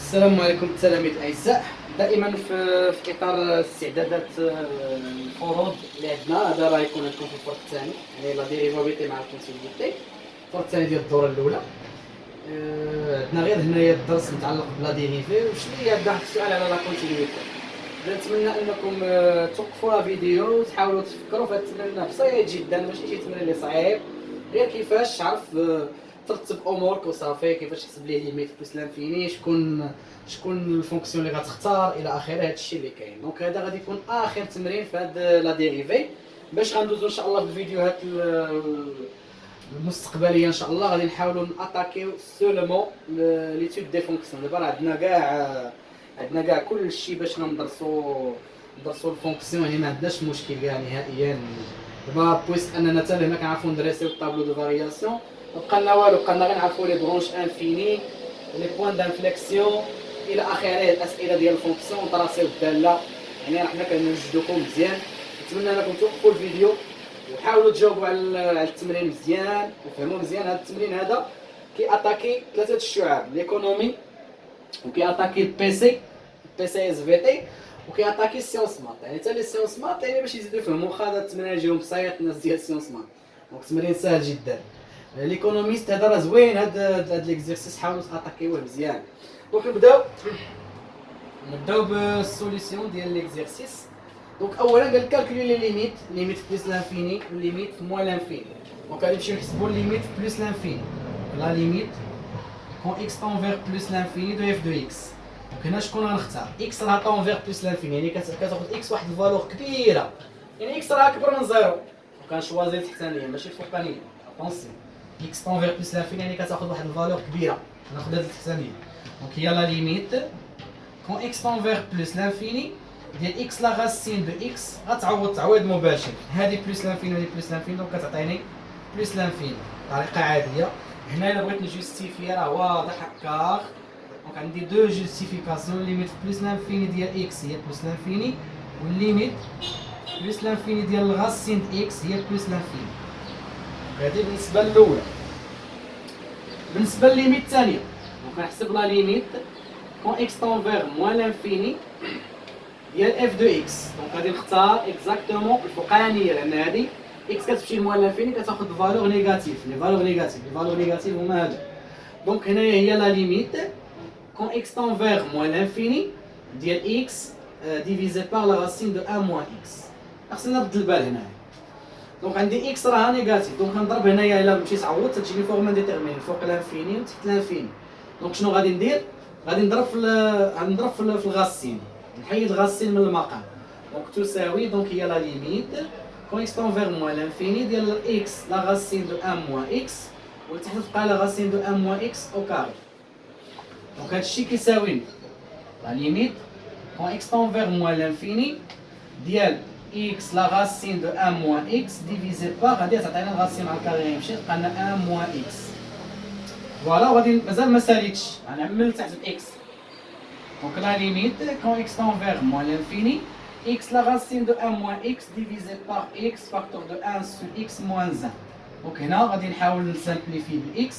السلام عليكم التلاميذ الاعزاء. دائما في اطار استعدادات الفروض اللي عندنا، هذا راه يكون عندكم في الفرق الثاني، يعني لا ديريفابيلتي مع الكونتينيتي، الفرق الثاني ديال الدوره الاولى. عندنا غير هنايا الدرس متعلق بلا ديريفي، وشويه عندنا واحد السؤال على لا كونتينيتي. نتمنى انكم توقفوا لا فيديو وتحاولوا تفكروا في هذا التمرين. بسيط جدا، ماشي شي تمرين اللي صعيب، غير كيفاش تعرف ترتب امورك وصافي، كيفاش تحسب لي ليميت بلس لانفيني، شكون الفونكسيون اللي غتختار الى اخره. هذا الشيء اللي كاين. دونك هذا غادي يكون اخر تمرين في هذا لا ديريفي، باش غندوزو ان شاء الله في الفيديوهات المستقبليه ان شاء الله. غادي نحاولوا ناتاكيو سولمون ليتود دي فونكسيون. دابا راه عندنا كاع كل شيء باش ندرسوا الفونكسيون، يعني ما عندناش مشكل كاع نهائيا. دابا بويس اننا حتى هنا كنعرفوا ندريسيو الطابلو دو فارياسيون، بقى لنا والو، بقى لنا غير نعرفوا لي برونش انفيني، لي بوين دانفليكسيون الى اخره، الاسئله ديال الفونكسيون، طراسيو الداله. يعني راه حنا كنوجدوكم مزيان. نتمنى انكم توقفوا الفيديو وحاولوا تجاوبوا على التمرين مزيان وفهموا مزيان. هذا التمرين هذا كي اتاكي ثلاثه الشعاب، ليكونومي، وكي اتاكي البي سي اس في تي، وكي اتاكي السيونس مات. يعني حتى لي سيونس مات يعني باش يزيدوا يفهموا واخا هذا التمرين يجيهم بسيط الناس ديال السيونس مات. دونك التمرين ساهل جدا. ليكونوميست هذا راه زوين، هذا ليكزيرسيس حاولوا تاتاكيوه مزيان. دونك نبداو بالسوليسيون ديال ليكزيرسيس. دونك اولا قال كالكولي لي ليميت بلس لانفيني والليميت موان لانفيني. دونك غادي نمشيو نحسبوا ليميت بلس لانفيني. لا ليميت كون اكس طونفير بلس لانفيني دو اف دو اكس. دونك هنا شكون غنختار؟ اكس راه طونفير بلس لانفيني، يعني كتاخذ اكس واحد الفالور كبيره، يعني اكس راه اكبر من زيرو. وكنشوازي التحتانيه ماشي الفوقانيه. اتونسيون، اكس طونفير بلس لانفيني يعني كتاخذ واحد الفالور كبيره، ناخذ هاد التحتانيه. دونك هي لا ليميت كون اكس طونفير بلس لانفيني ديال اكس لا غاسين دو اكس، غتعوض تعويض مباشر، هذه بلس لانفيني وهذه بلس لانفيني، دونك كتعطيني بلس لانفيني طريقه عاديه. هنا الا بغيت نجوستيفي راه واضح هكاك. دونك عندي دو جوستيفيكاسيون، ليميت بلس لانفيني ديال اكس هي بلس لانفيني، والليميت بلس لانفيني ديال الغاسين د اكس هي بلس لانفيني. هذه بالنسبه الاولى. بالنسبه لليميت الثانيه، دونك نحسب لا ليميت كون اكس طونفير موان لانفيني ديال اف دو اكس. دونك غادي نختار اكزاكتومون الفوقانيه، لان هذه اكس كتمشي لموان لانفيني كتاخذ فالور نيجاتيف. لي فالور نيجاتيف هما هادو. دونك هنايا هي لا ليميت كون اكس طونفير موان لانفيني ديال اكس ديفيزي بار لا راسين دو 1 موان اكس. خصنا نرد البال هنايا. دونك عندي اكس راها نيجاتيف، دونك غنضرب هنايا الا مشيت تعوض تجيني فورما ديتيرمين فوق لانفيني وتحت لانفيني. دونك شنو غادي ندير؟ غادي نضرب في الغاسين، نحيد الغاسين من المقام. دونك تساوي، دونك هي لا ليميت كون اكس طونفير موان لانفيني ديال اكس لا غاسين دو 1 موان اكس، ولتحت تبقى لا غاسين دو 1 موان اكس او كاري. دونك هادشي كيساوي لا ليميت كون اكس طونفير موان لانفيني ديال x لا غاسين دو 1 موان x ديفيزي بار، غادي تعطينا الغاسين مع الكاري يمشي تبقى لنا 1 موان x. فوالا، وغادي مازال ما ساليتش، غنعمل تحت x. دونك لا ليميت كون x طونفير موان لانفيني x لا غاسين دو 1 موان x ديفيزي بار x فاكتور دو 1 سور x موان 1. دونك هنا غادي نحاول نسامبليفي بالx.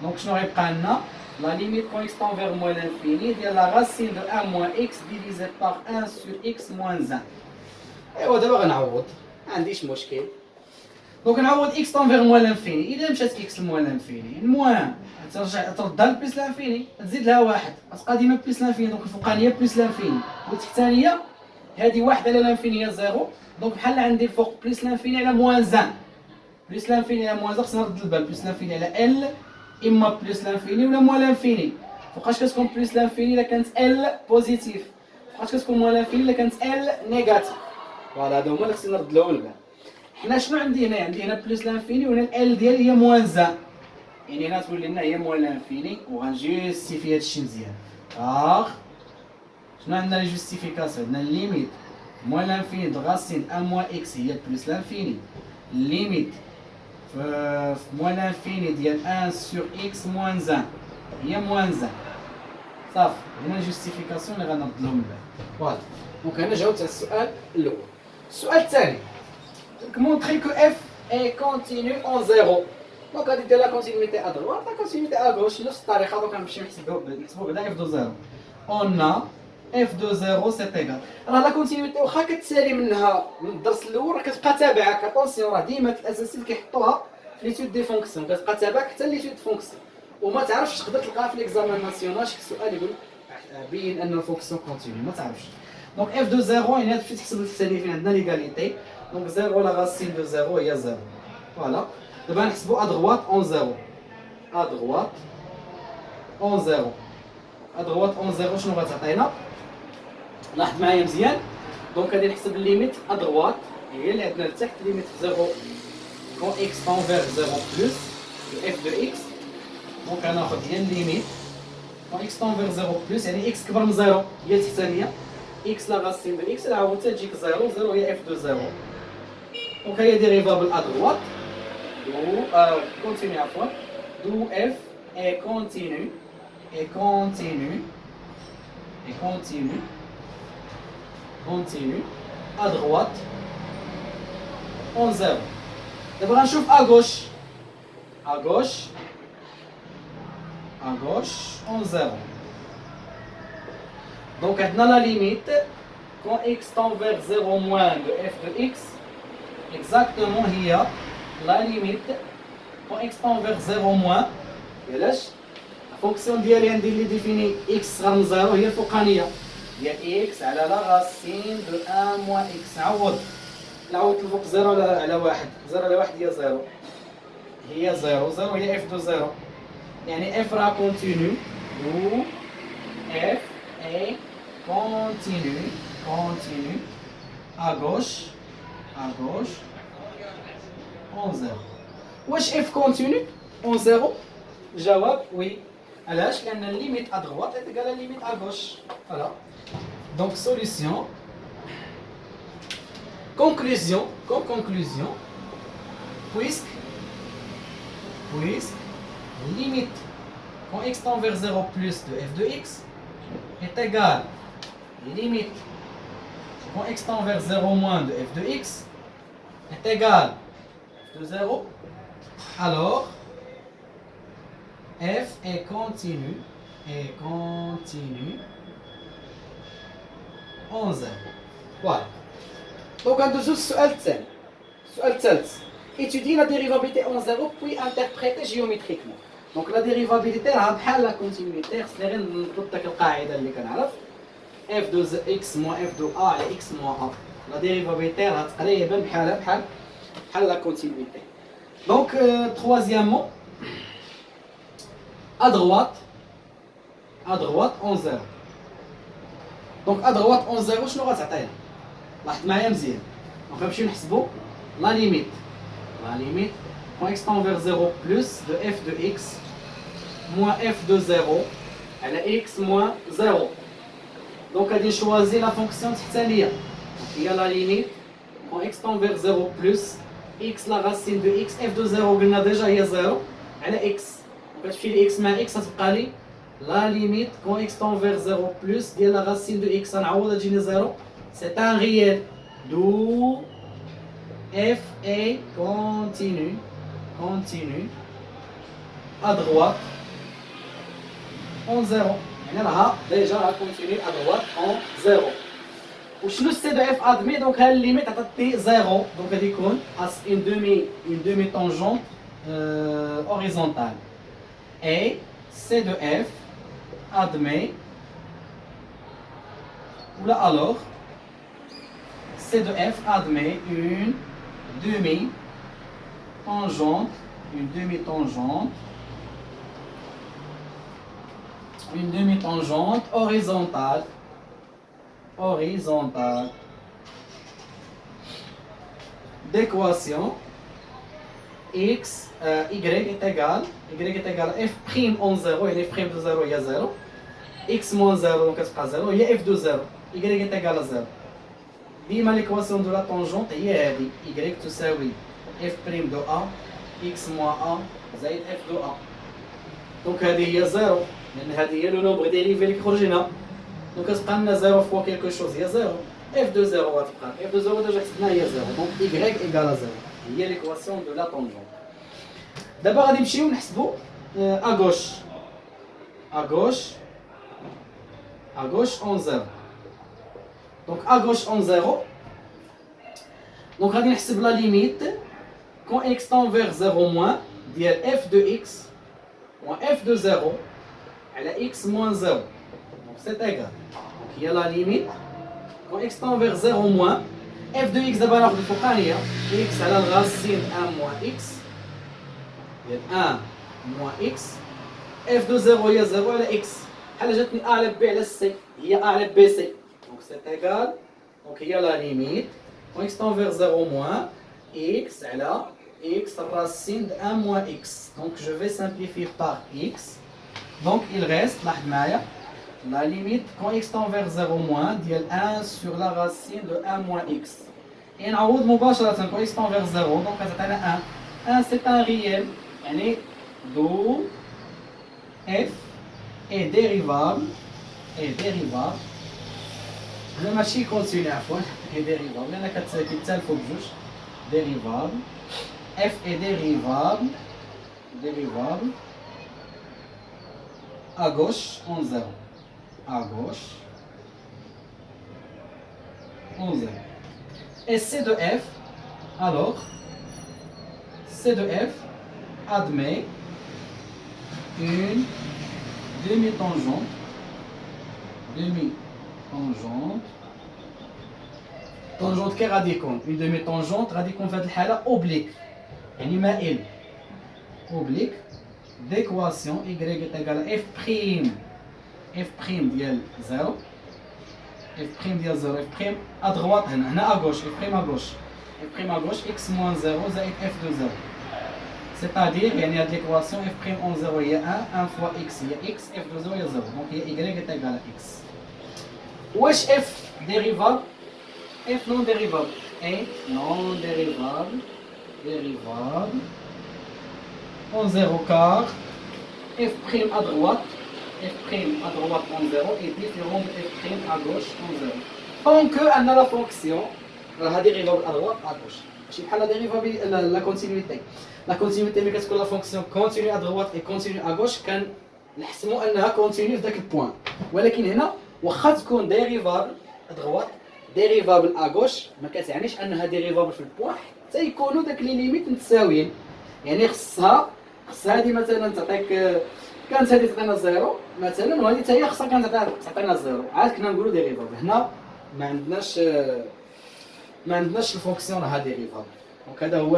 دونك شنو غيبقى لنا؟ لا ليميت كون x طونفير موان لانفيني ديال لا غاسين دو 1 موان x ديفيزي بار 1 سور x موان 1. ايوا دابا غنعوض، ما عنديش مشكل. دونك نعوض اكس طونفير موان لانفيني. اذا مشات اكس لموان لانفيني، الموان ترجع تردها لبلس لانفيني، تزيد لها واحد، غتبقى ديما بلس لانفيني. دونك الفوقانيه بلس لانفيني والتحتانيه هذه واحد على لانفيني هي زيرو. دونك بحال عندي الفوق بلس لانفيني على موان 1. بلس لانفيني على موان 1 خصنا نرد البال. بلس لانفيني على ال، اما بلس لانفيني ولا موان لانفيني. فوقاش كتكون بلس لانفيني الا كانت ال بوزيتيف، فوقاش كتكون موان لانفيني الا كانت ال نيجاتيف. فوالا هادو هما اللي خصني نرد لهم البال. حنا شنو عندي هنا؟ عندي هنا بلس لانفيني وهنا ال ديالي هي موان 1، يعني هنا تولي لنا هي موان لانفيني. وغنجوستيفي هادشي مزيان. شنو عندنا لي جوستيفيكاسيون؟ عندنا ليميت موان لانفيني دو غاسين 1 موان اكس هي بلس لانفيني، ليميت في موان لانفيني ديال 1 سور اكس موان 1 هي موان 1. صافي، هنا جوستيفيكاسيون اللي غنرد لهم البال. فوالا، دونك هنا جاوبت على السؤال الاول. السؤال الثاني، montrer que f est continu en 0. دونك غادي دير لا كونتينيتي ا دروات لا كونتينيتي ا غوش نفس الطريقه. دونك غنمشيو نحسبو بعدا f دو 0. on a f de 0 c'est égal. راه لا كونتينيتي واخا كتسالي منها من الدرس الاول راه كتبقى تابعك. اتونسيون راه ديما الاساسي اللي كيحطوها في ليتود دي فونكسيون كتبقى تابعك حتى ليتود فونكسيون وما تعرفش تقدر تلقاها في ليكزامان ناسيونال شي سؤال يقول بين ان الفونكسيون كونتينيو ما تعرفش. دونك اف دو 0 يعني تمشي تحسب الثاني فين عندنا ليغاليتي. دونك 0 لا راسين دو 0 هي 0. فوالا دابا نحسبوا ادغوات اون 0. ادغوات اون 0. ادغوات اون 0 شنو غتعطينا؟ لاحظ معايا مزيان. دونك غادي نحسب الليميت ادغوات هي اللي عندنا لتحت ليميت 0 كون اكس تنفير 0 بلس اف دو اكس. دونك غناخذ هي الليميت كون اكس تنفير 0 بلس يعني اكس كبر من 0 هي التحتانيه اكس لا راسين دو اكس عاود تجيك 0 0 هي اف دو 0. دونك هي ديريفابل ادغوات دو كونتينيو عفوا دو اف اي كونتينيو اي كونتينيو اي كونتينيو continue à droite en 0. دابا غنشوف à gauche à gauche à gauche en 0. Donc عندنا la limite quand x tend vers 0 moins de f de x exactement هي la limite quand x tend vers 0 moins علاش الفونكسيون ديالي عندي اللي ديفيني x صغر من 0 هي الفوقانيه هي x على لا راسين دو 1 موان x. عوض عوضت الفوق 0 على 1 0 على 1 هي 0 هي 0 0 هي f دو 0 يعني f راه كونتينيو و f est continue continue à gauche en 0. واش f continue en 0؟ الجواب وي. علاش؟ لأن الليميت à droite est égal à la limite à gauche. Voilà. Donc solution. Conclusion. Comme conclusion, puisque limite quand x tend vers 0 plus de f de x est égale limite quand x tend vers 0 moins de f de x est égale f de 0, alors f est continue en 0. Voilà. Donc ندوزو للسؤال الثاني. السؤال الثالث étudier la dérivabilité en 0 puis interpréter géométriquement. Donc la dérivabilité راه بحال لا كونتينيتي خصني غير نضبط داك القاعده اللي كنعرف f دو x moins f دو a على x moins a. La dérivabilité راه تقريبا بحال la continuité. Donc troisièmement à droite en 0. Donc à droite en 0 شنو غتعطينا؟ لاحظ معايا مزيان. دونك غنمشيو نحسبوا لا ليميت quand x tend vers 0 plus de f de x moins f de 0 على x moins 0. دونك غادي نشوازي لا فونكسيون تحتانيه هي لا ليميت quand x tend vers 0 plus x لا racine de x f de 0 قلنا ديجا هي 0 على x. كتمشي لي x مع x غتبقى لي لا ليميت quand x tend vers 0 plus ديال لا racine de x غنعوض تجيني 0. C'est un réel d'où f est continue à droite en 0. يعني راها ديجا راه continue à droite en 0. وشنو سي دو اف ادمي؟ دونك ها الليميت عطاتني 0 دونك غادي يكون une demi tangente horizontale. Et C de F admet, ou là alors, C de F admet une demi-tangente, horizontale, d'équation x y est égal f prime en 0 يعني f prime de 0 هي 0 x moins 0 donc كتبقى 0 هي f de 0 y est égal à 0. ديما l'équation de la tangente هي هذه y تساوي f prime de a x moins a زائد f de a. دونك هذه هي 0 لأن هذه هي لو نومبر ديريفي اللي كيخرج لنا. دونك كتبقى لنا 0 فوا كيلكو شوز هي 0 f de 0 غتبقى f de 0 ديجا حسبناها هي 0 دونك y égal à 0 هي l'équation de la tangente. دابا غادي نمشيو نحسبوا à gauche à gauche en 0. Donc à gauche en 0. Donc غادي نحسب la limite quand x tend vers 0 moins ديال f de x moins f de 0 على x moins 0. Donc c'est égal. Donc il y a la limite quand x tend vers 0 moins f de x دابا ناخذ الفوقانيه x على الغاسين 1 moins x ديال 1 moins x f de 0 هي 0 على x بحال جاتني a على b على c هي a على b c. Donc c'est égal. Donc il y a la limite quand x tend vers 0 moins x على x racine de 1 moins x. Donc je vais simplifier par x. Donc il reste la limite quand x tend vers 0 moins ديال 1 sur la racine de 1 moins x. Et نعوض مباشرة quand x tend vers 0 donc غتعطينا 1. 1 c'est un réel يعني d'où f est dérivable لا ماشي كونتيني عفوا est dérivable لأن كيتسالفوا بجوج dérivable f est dérivable à gauche en 0 à gauche en 0 et c de f alors c de f admet une demi-tangente tangente كي غادي يكون une demi-tangente غادي يكون في هذه الحالة oblique يعني مائل oblique d'équation y est égal à f prime ديال 0 f prime ديال 0 f prime à droite هنا à gauche f prime à gauche x moins 0 زائد f de 0 c'est-à-dire يعني هذه l'équation f prime en 0 هي 1 fois x هي x f de 0 هي 0 donc هي y est égal à x. واش f dérivable f non dérivable et non dérivable en 0 car f prime à droite en 0 est différent de f prime à gauche en 0 tant que on a la fonction la dérivable à droite à gauche ماشي بحال la dérivable la continuité ملي كتكون la fonction continue à droite et continue à gauche كان نحسموا انها continue في ذاك البوان ولكن هنا واخا تكون ديريفابل ادغوات ديريفابل اغوش ما كتعنيش انها ديريفابل في البوان حتى يكونوا داك لي ليميت متساويين يعني خصها هذه مثلا تعطيك كانت هذه تعطينا زيرو مثلا وهذه حتى هي خصها كانت تعطينا زيرو عاد كنا نقولوا ديريفابل هنا ما عندناش الفونكسيون راه ديريفابل دونك هذا هو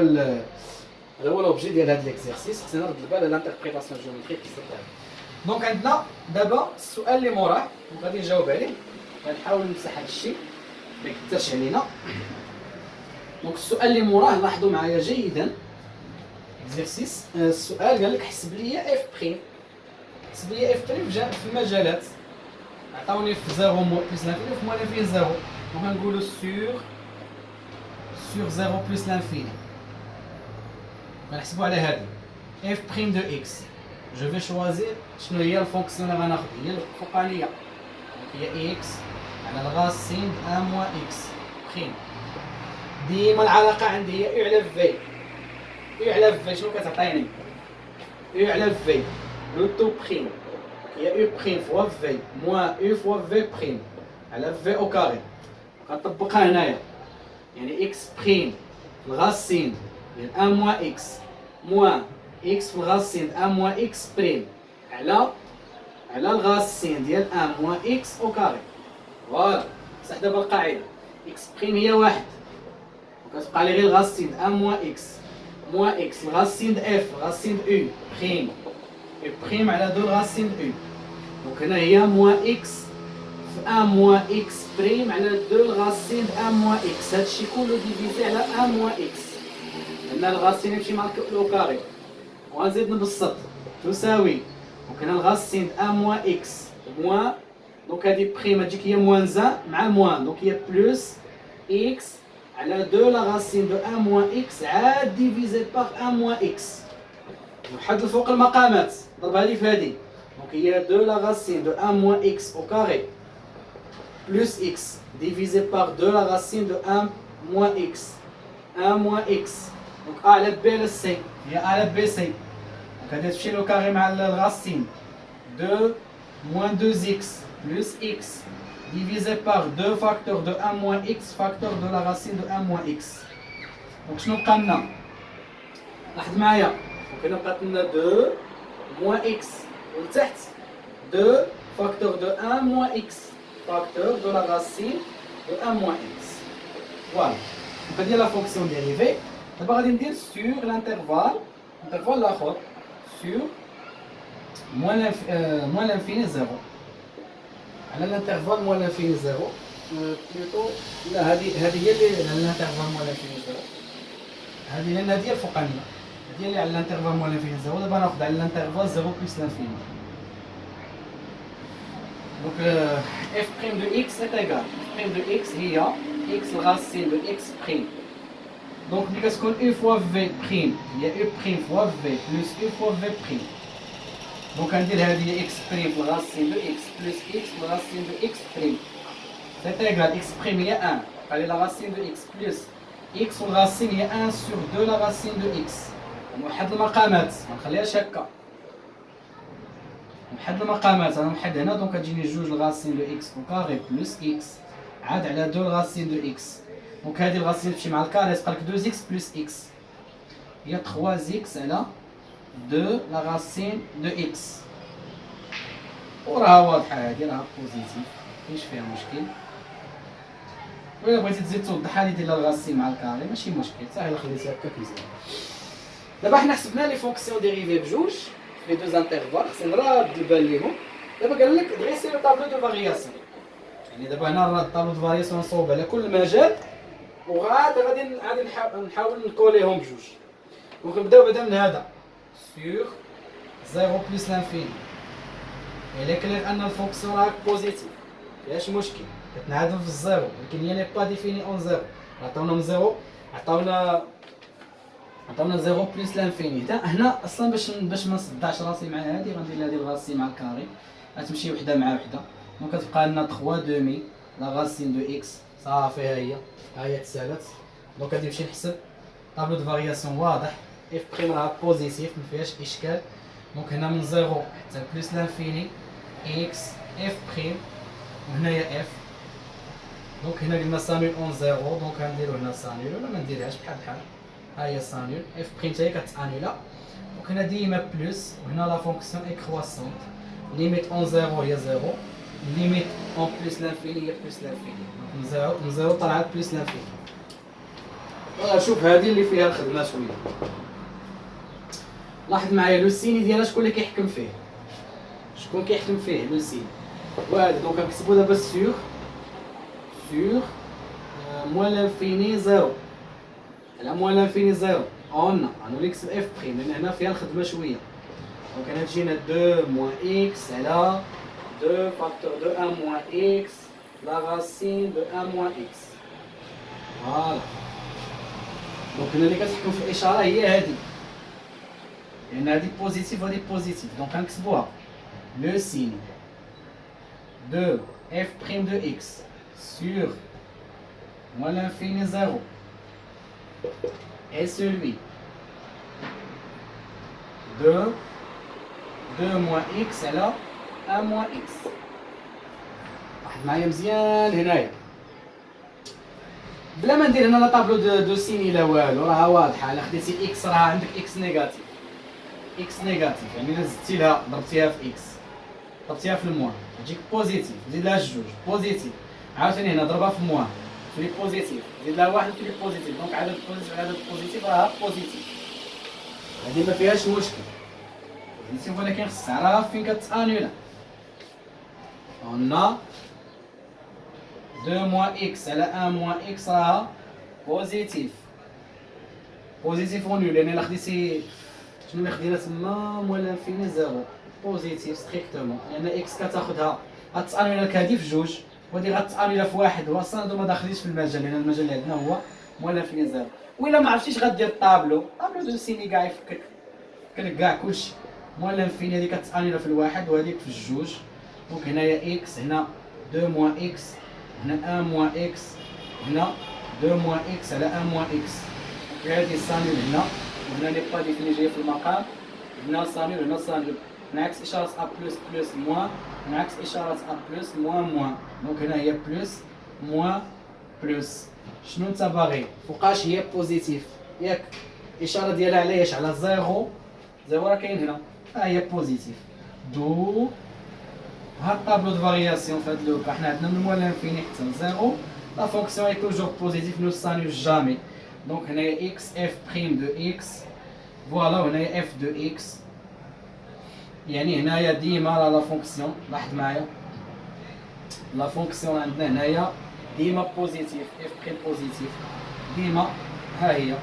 لوبجي ديال هذا ليكزيرسيس خصنا نرد البال على الانتربريتاسيون جيومتريك ديال دونك عندنا دابا السؤال اللي موراه وغادي نجاوب عليه غنحاول نمسح هذا الشيء ما يكثرش علينا. دونك السؤال اللي موراه لاحظوا معايا جيدا اكزيرسيس السؤال قال لك حسب لي اف بريم في المجالات عطاوني في 0 بلس لانفيني في موان فيه 0 دونك غنقولوا sur 0 plus l'infini غنحسبوا على هذه f prime de x. Je vais choisir شنو هي الفونكسيون اللي غناخذ هي الفوقانيه هي x على الغاسين 1 moins x بريم. ديما العلاقه عندي هي u على v شنو كتعطيني u على v لو تو بريم هي u بريم فوا v moins u فوا v بريم على v au carré غنطبقها هنايا يعني x بريم الغاسين ديال 1 moins x moins x في الغاسين 1 moins x بريم على الغاسين ديال 1 moins x au carré. فوالا صح. دابا القاعده x بريم هي واحد وكتبقى لي غير الغاسين 1 moins x الغاسين د f الغاسين د u بريم u بريم على 2 الغاسين د u دونك هنا هي moins x في 1 moins x بريم على 2 الغاسين د 1 moins x. هادشي كله ديفيزي على 1 moins x هنا الغاسين يمشي مع لو كاري وغنزيد نبسط تساوي دونك هنا الغاسين د 1 moins x موان دونك هادي بريم هاديك هي موان 1 مع موان دونك هي بلس x على 2 لا راسين دو 1 moins x عاد ديفيزي باغ 1 moins x نحط الفوق المقامات ضربها لي في هادي دونك هي 2 لا راسين دو 1 moins x au carré plus x divisé par 2 la racine de 1 moins x 1 moins x donc a على b على c هي a على b c دونك هادي تمشي لو كاري مع الراسين 2 moins 2x plus x divisé par 2 facteurs de 1 moins x facteur de la racine de 1 moins x. Donc شنو بقى لنا؟ لاحظ معايا ممكن بقات لنا 2 moins x ولتحت 2 facteur de 1 moins x facteur de la racine de 1 moins x. Voilà. Donc هذه la fonction dérivée. دابا غادي ندير sur l'intervalle الاخر sur moins l'infini 0 على l'intervalle moins l'infini 0 plutôt لا هذه هي اللي على l'intervalle moins l'infini 0 هذه لان هذه الفوقانيه هذه اللي على l'intervalle moins l'infini 0 دابا ناخذ على l'intervalle 0 plus l'infini. Donc f' de x est égal f' de x هي x racine de x prime. Donc ملي كتكون u fois v prime هي u prime fois v plus u fois v prime. Donc غندير هذه x prime في racine de x plus x في racine de x prime. C'est égal x prime هي 1 قال la racine de x plus x والرacine هي 1 sur 2 la racine de x. نوحد المقامات ما نخليهاش هكا. نحد المقامات انا نحد هنا دونك غتجيني جوج الغاسين دو اكس او كاري بلس اكس عاد على 2 الغاسين دو اكس. دونك هذه الغاسين تمشي مع الكاري تبقى لك 2 اكس بلس اكس هي 3 اكس على 2 لا غاسين دو اكس. وراها واضحه هذه راها بوزيتيف مكاينش فيها مشكل. ولا بغيتي تزيد توضحها لي دير لها الغاسين مع الكاري ماشي مشكل صافي خليتها هكاك مزيان. دابا حنا حسبنا لي فونكسيون ديريفي بجوج les deux intervalles c'est نراد البال ليهم. دابا قال لك دريسي لو طابلو دو فارياسيون يعني دابا هنا راه الطابلو دو فارياسيون نصوب على كل مجال غادي نحاول نكوليهم بجوج. دونك نبداو بعدا من هذا سور 0 بلس لانفيني الا كلير ان الفونكسيون راك بوزيتيف فيهاش مشكل كتنعدم في الزيرو ولكن هي ني با ديفيني اون زيرو عطاونا من زيرو عطاونا 0 بلس لانفيني. هنا اصلا باش ما نصدعش راسي مع هذه غندير هذه الغاسين مع الكاري غتمشي وحده مع وحده. دونك كتبقى لنا 3 دومي لا غاسين دو اكس صافي ها هي تسالت. دونك غادي نمشي نحسب طابلو دو فارياسيون واضح اف بريم راه بوزيتيف ما فيهاش اشكال. دونك هنا من 0 حتى بلس لانفيني اكس اف بريم وهنايا اف. دونك هنا قلنا سانول اون 0 دونك غنديرو هنا سانول ولا ما نديرهاش بحال ها هي سانول اف بريم حتى هي كتانولا. دونك هنا ديما بلس وهنا لا فونكسيون اي كرواسونت ليميت اون 0 هي 0 ليميت اون بلس لانفيني هي بلس لانفيني. دونك من 0 طلعت بلس لانفيني. شوف هذه اللي فيها الخدمه شويه. لاحظ معايا لو سيني ديالها شكون اللي كيحكم فيه شكون كيحكم فيه لو سيني وهذا. دونك غنكتبو دابا سور موان لانفيني 0 على موان لانفيني 0 قلنا غنولي نكتب اف بريم لان هنا فيها الخدمه شويه. دونك هنا تجينا 2 موان اكس على 2 فاكتور دو 1 موان اكس لا راسين دو 1 موان اكس. فوالا دونك هنا اللي كتحكم في الاشاره هي هذه لان هذه بوزيتيف وهذه بوزيتيف. دونك غنكتبوها لو سين دو اف بريم دو اكس sur moins l'infini 0 est celui de 2 moins x على 1 moins x. واحد معايا مزيان هنايا بلا ما ندير هنا لا طابلو دو سين لا والو راها واضحه. الا خديتي اكس راه عندك اكس نيجاتيف يعني الا زدتي لها ضربتيها في اكس ضربتيها في الموان تجيك بوزيتيف زيد لها جوج بوزيتيف عاوتاني هنا ضربها في موان تولي بوزيتيف زيد لها واحد تولي بوزيتيف. دونك عدد بوزيتيف عدد بوزيتيف راها بوزيتيف هادي ما فيهاش مشكل بوزيتيف ولكن خصها راها فين كتانولا. قلنا 2 موان اكس على 1 موان اكس راها بوزيتيف ونول لان الا خديتي شنو اللي خدينا تما موان لانفيني 0 بوزيتيف ستريكتومون لان اكس كتاخدها غتانولا لك هادي في جوج وهادي غتانولا في واحد. هو اصلا هادو ما داخلينش في المجال لان المجال اللي عندنا هو موان لانفيني 0. وإلا ما عرفتيش غدير طابلو دو سيني كاع يفكك كاع كلشي. موان لانفيني هادي كتانولا في الواحد وهاديك في الجوج. دونك هنايا اكس هنا 2 موان اكس هنا 1 موان اكس هنا 2 موان اكس على 1 موان اكس. هادي سانول هنا وهنا لي با ديفيني جايه في المقام هنا سانول هنا سانول نعكس إشارة أ بلس بلس موان، نعكس إشارة أ بلس موان موان. دونك هنا هي بلس موان بلس. شنو نتا باغي؟ فوقاش هي بوزيتيف ياك؟ الإشارة ديالها علاش؟ على زيرو. زيرو راه كاين هنا، ها هي بوزيتيف. دو ها الطابلو دو فارياسيون في هاد لو كا، حنا عندنا من موان لانفيني حتى لزيرو، لا فونكسيون اي توجور بوزيتيف، نو سانيو جامي. دونك هنايا اكس اف بريم دو اكس، فوالا، وهنايا اف دو اكس. يعني هنايا ديما لا فونكسيون، لاحظ معايا لا فونكسيون عندنا هنايا ديما بوزيتيف، اف بريم بوزيتيف ديما. ها هي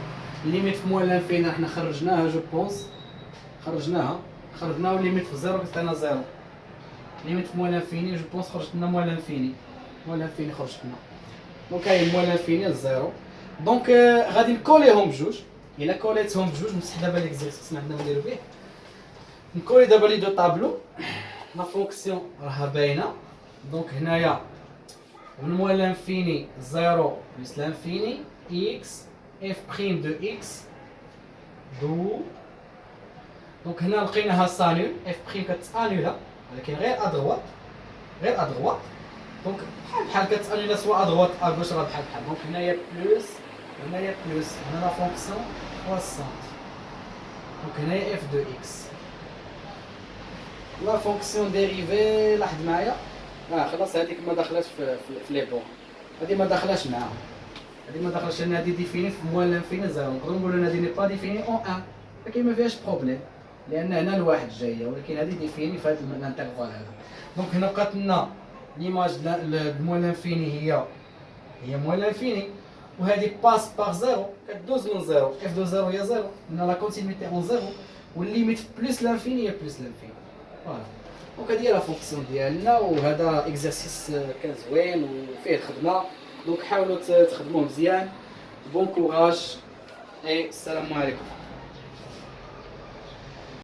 الليميت في موان لانفيني حنا خرجناها، جو بونس خرجناها والليميت في زيرو كتعطينا زيرو. ليميت في موان لانفيني جو بونس خرجت لنا موان لانفيني، موان لانفيني خرجت لنا. دونك هاهي موان لانفيني لزيرو. دونك غادي نكوليهم بجوج. الا كوليتهم بجوج نمسح دابا ليكزيرسيس ما عندنا نديرو به. نكولي دابا لي دو طابلو، لا فونكسيون راها باينه. دونك هنايا من موان لانفيني زيرو بلس لانفيني اكس اف بريم دو اكس دو. دونك هنا لقيناها سانول، اف بريم كتانولا ولكن غير ادروات، غير ادروات. دونك بحال كتانولا سوا ادروات اغوش، راه بحال. دونك هنايا بلوس هنايا بلوس، هنا لا فونكسيون كرواسونت. دونك هنايا اف دو اكس لا فونكسيون ديريفي. لاحظ معايا خلاص هذيك ما دخلاتش في لي بون، هذه ما دخلاش معاها، هذه ما دخلش لان هذه ديفيني في موان لانفيني زيرو. نقدروا نقولوا هذه ني با ديفيني اون ان، ولكن ما فيهاش بروبليم لان هنا الواحد جايه، ولكن هذه ديفيني في هذا الانترفال هذا. دونك هنا بقات لنا ليماج موان لانفيني هي موان لانفيني، وهذه باس باغ زيرو كدوز من زيرو، اف دو زيرو هي زيرو، هنا لا كونتينيتي اون زيرو، والليميت بلس لانفيني هي بلس لانفيني. فوالا. دونك هادي هي لا فونكسيون ديالنا، وهذا اكزرسيس كان زوين وفيه الخدمه. دونك حاولوا تخدموه مزيان. بون كوراج، اي السلام عليكم.